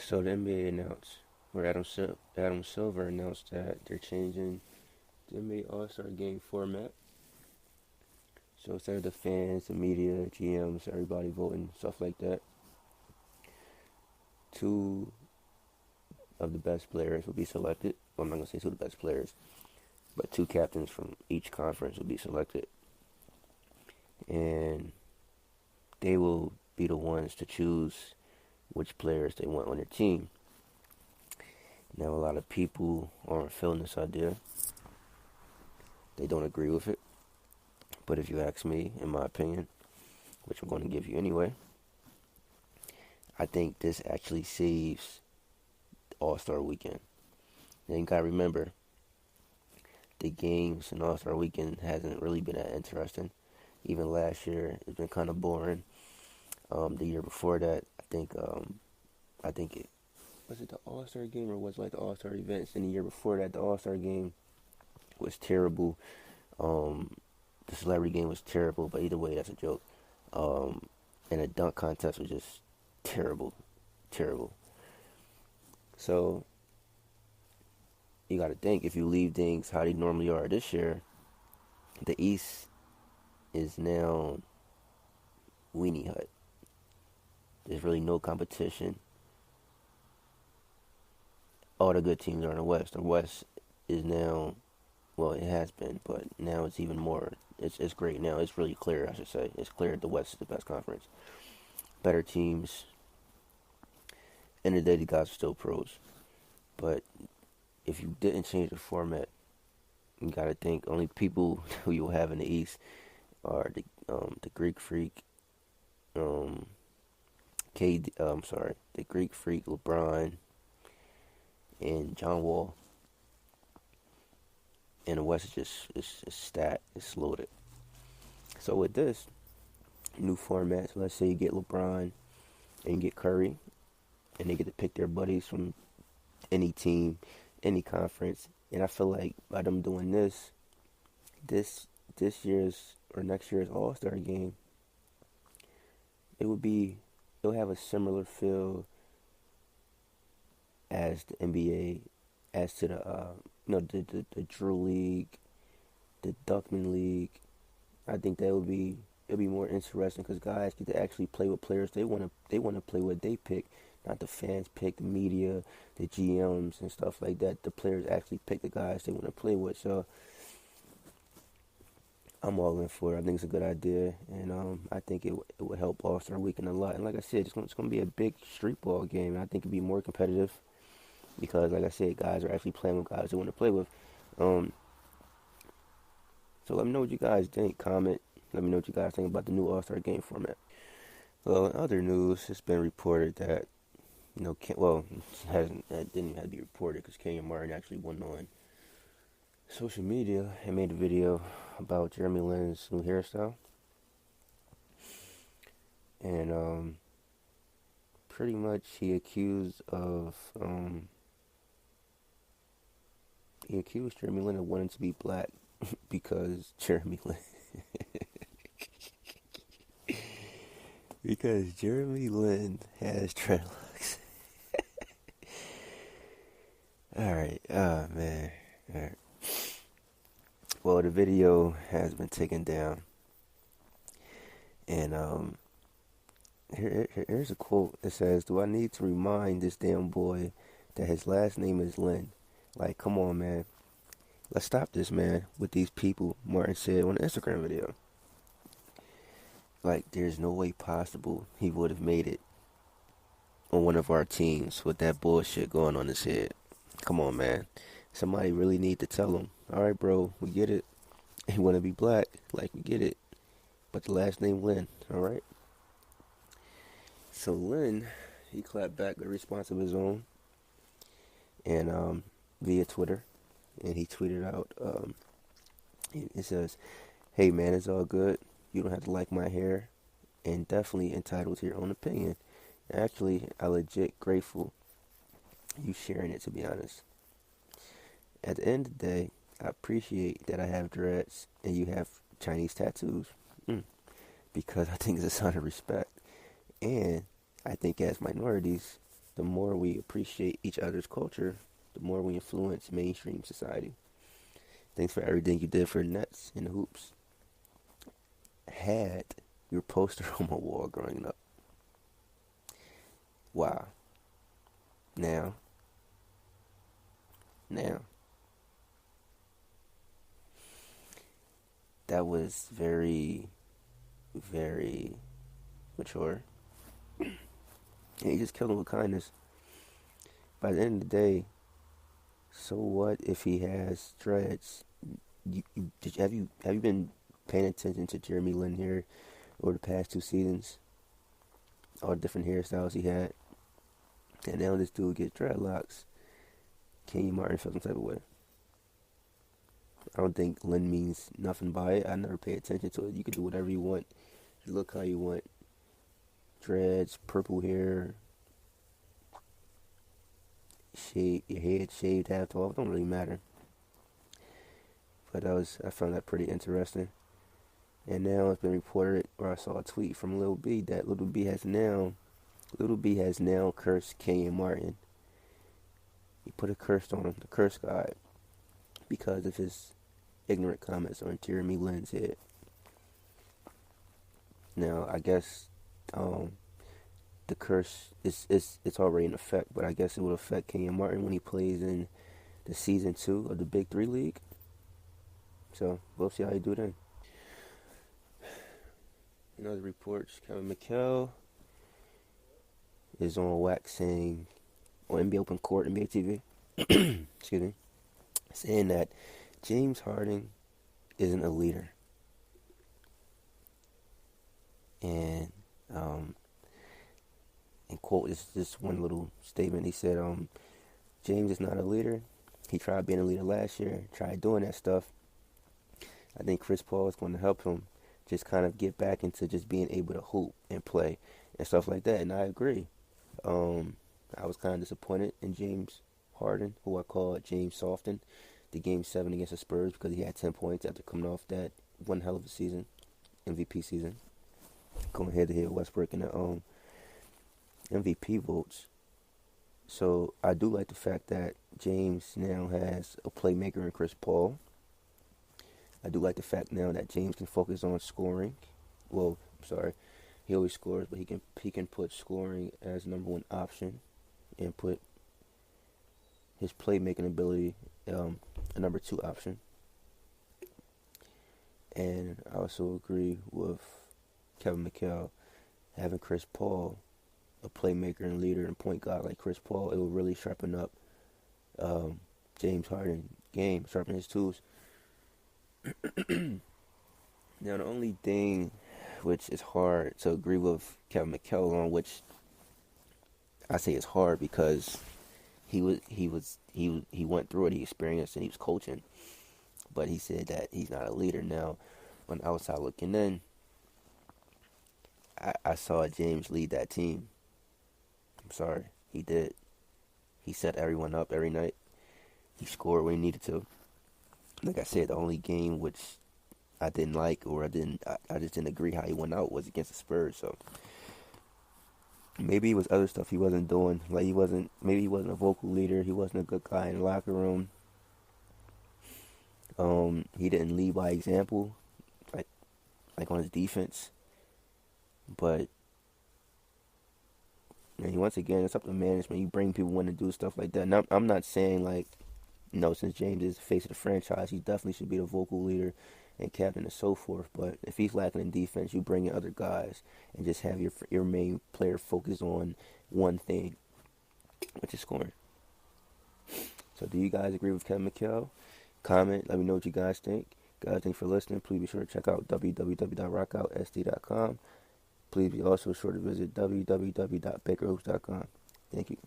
So the NBA announced, or Adam Silver announced that they're changing the NBA All-Star Game format. So instead of the fans, the media, GMs, everybody voting, stuff like that, two of the best players will be selected. Well, I'm not gonna say two of the best players, but two captains from each conference will be selected, and they will be the ones to choose which players they want on their team. Now, a lot of people aren't feeling this idea. They don't agree with it. But if you ask me, in my opinion, which I'm going to give you anyway, I think this actually saves All-Star Weekend. Now, you got to remember, the games in All-Star Weekend hasn't really been that interesting. Even last year, it's been kind of boring. The year before that, I think it was it the All-Star game or was it like the All-Star events? And the year before that, the All-Star game was terrible. The celebrity game was terrible, but either way, that's a joke. And the dunk contest was just terrible, terrible. So you got to think, if you leave things how they normally are this year, the East is now weenie hut. There's really no competition. All the good teams are in the West. The West is now, well, it has been, but now it's even more. It's great now. It's really clear, I should say. It's clear the West is the best conference. Better teams. End of the day, the guys are still pros. But if you didn't change the format, you got to think only people who you'll have in the East are the Greek Freak, the Greek Freak, LeBron, and John Wall. And the West is just it's stacked, it's loaded. So with this new format, so let's say you get LeBron and you get Curry, and they get to pick their buddies from any team, any conference. And I feel like by them doing this year's or next year's All-Star game, it'll have a similar feel as the NBA, as to the Drew League, the Duckman League. I think it'll be more interesting because guys get to actually play with players they want to play with. They pick, not the fans pick, the media, the GMs and stuff like that. The players actually pick the guys they want to play with. So I'm all in for it. I think it's a good idea, and I think it would help All-Star Weekend a lot. And like I said, it's going to be a big street ball game, and I think it'd be more competitive because, like I said, guys are actually playing with guys they want to play with. So let me know what you guys think. Comment. Let me know what you guys think about the new All-Star game format. Well, in other news, it's been reported that, it didn't even have to be reported because Keyon Martin actually went on social media and made a video about Jeremy Lin's new hairstyle. And pretty much he accused Jeremy Lin of wanting to be black because Jeremy Lin has dreadlocks. Alright, oh man. Alright. Well, the video has been taken down. And here's a quote that says, "Do I need to remind this damn boy that his last name is Lin? Like, come on, man. Let's stop this, man, with these people," Martin said on an Instagram video. Like, there's no way possible he would have made it on one of our teams with that bullshit going on his head. Come on, man. Somebody really need to tell him, all right, bro, we get it. You want to be black, like, we get it. But the last name Lin, all right? So Lin, he clapped back with a response of his own, and via Twitter, and he tweeted out, it says, "Hey man, it's all good. You don't have to like my hair, and definitely entitled to your own opinion. Actually, I legit grateful you sharing it, to be honest. At the end of the day, I appreciate that I have dreads and you have Chinese tattoos, because I think it's a sign of respect. And I think as minorities, the more we appreciate each other's culture, the more we influence mainstream society. Thanks for everything you did for the Nets and the hoops. Had your poster on my wall growing up. Wow. Now. That was very, very mature. And he just killed him with kindness. By the end of the day, so what if he has dreads? Have you been paying attention to Jeremy Lin here over the past 2 seasons? All the different hairstyles he had. And now this dude gets dreadlocks. Keyon Martin feels some type of way. I don't think Lin means nothing by it. I never pay attention to it. You can do whatever you want. You look how you want. Dreads, purple hair, shave your head shaved half off. It don't really matter. But I found that pretty interesting. And now it's been reported, or I saw a tweet from Lil B that Lil B has now cursed Keyon Martin. He put a curse on him, the curse god, because of his ignorant comments on Jeremy Lin's head. Now, I guess the curse it's already in effect, but I guess it will affect Keyon Martin when he plays in the season 2 of the Big 3 League. So we'll see how you do then. In other reports, McHale is on wax saying on NBA Open Court, NBA TV, excuse me, saying that James Harden isn't a leader. And quote, it's just one little statement. He said, James is not a leader. He tried being a leader last year, tried doing that stuff. I think Chris Paul is going to help him just kind of get back into just being able to hoop and play and stuff like that. And I agree. I was kind of disappointed in James Harden, who I call James Soften, the Game 7 against the Spurs, because he had 10 points after coming off that one hell of a season, MVP season, going head-to-head with Westbrook in the MVP votes. So I do like the fact that James now has a playmaker in Chris Paul. I do like the fact now that James can focus on scoring. Well, sorry, he always scores, but he can put scoring as number one option and put his playmaking ability a number 2 option. And I also agree with Kevin McHale having Chris Paul, a playmaker and leader and point guard like Chris Paul. It will really sharpen up James Harden game, sharpen his tools. Now, the only thing which is hard to agree with Kevin McHale on, which I say is hard because he went through it, he experienced it, he was coaching, but he said that he's not a leader. Now, on the outside looking in, I saw James lead that team. I'm sorry, he did. He set everyone up every night. He scored when he needed to. Like I said, the only game which I didn't like, or I just didn't agree how he went out, was against the Spurs. So maybe it was other stuff he wasn't doing. Like he wasn't a vocal leader. He wasn't a good guy in the locker room. He didn't lead by example, like on his defense. But once again, it's up to management. You bring people in to do stuff like that. And I'm not saying since James is the face of the franchise, he definitely should be the vocal leader and captain and so forth. But if he's lacking in defense, you bring in other guys and just have your main player focus on one thing, which is scoring. So do you guys agree with Kevin McHale? Comment. Let me know what you guys think. Guys, thanks for listening. Please be sure to check out www.rockoutsd.com. Please be also sure to visit www.bakerhoops.com. Thank you.